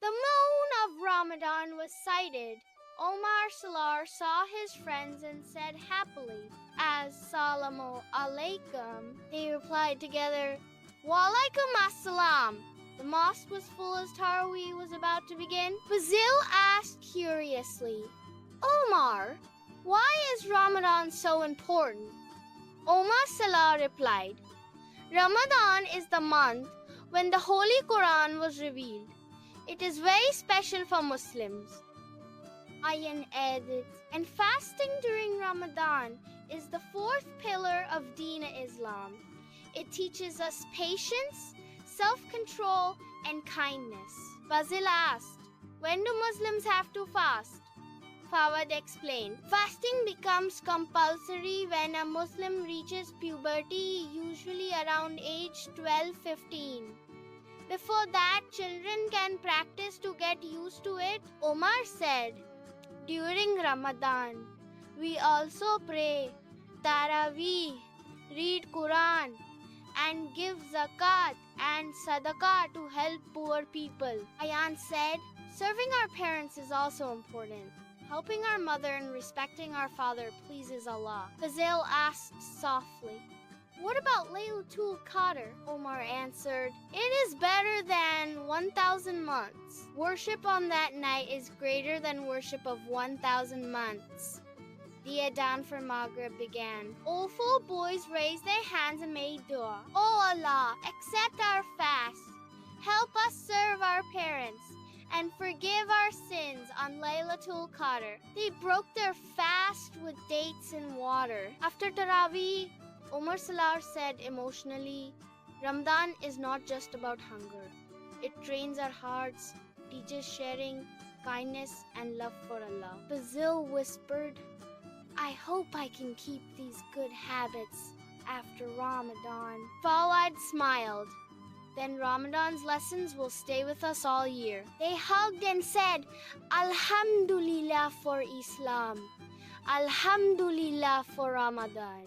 The moon of Ramadan was sighted. Omar Salar saw his friends and said happily, "As-salamu alaikum." They replied together, "Wa alaikum as-salam." The mosque was full as Tarawih was about to begin. Fazil asked curiously, "Omar, why is Ramadan so important?" Omar Salah replied, "Ramadan is the month when the Holy Quran was revealed. It is very special for Muslims." Ayan added, "And fasting during Ramadan is the fourth pillar of Deen Islam. It teaches us patience, self-control, and kindness." Fazil asked, "When do Muslims have to fast?" Fawad explained, "Fasting becomes compulsory when a Muslim reaches puberty, usually around age 12-15. Before that, children can practice to get used to it." Omar said, "During Ramadan, we also pray, Tarawih, read Quran, and give zakat and sadaqah to help poor people." Ayan said, "Serving our parents is also important. Helping our mother and respecting our father pleases Allah." Fazil asked softly, "What about Laylatul Qadr?" Omar answered, "It is better than 1,000 months. Worship on that night is greater than worship of 1,000 months." The Adhan for Maghrib began. All four boys raised their hands and made dua. "Oh Allah, accept our fast. Help us serve our parents and forgive our sins on Laylatul Qadr." They broke their fast with dates and water. After Tarawih, Omar Salar said emotionally, "Ramadan is not just about hunger. It trains our hearts, teaches sharing, kindness, and love for Allah." Fazil whispered, "I hope I can keep these good habits after Ramadan." Fawad smiled. "Then Ramadan's lessons will stay with us all year." They hugged and said, "Alhamdulillah for Islam. Alhamdulillah for Ramadan."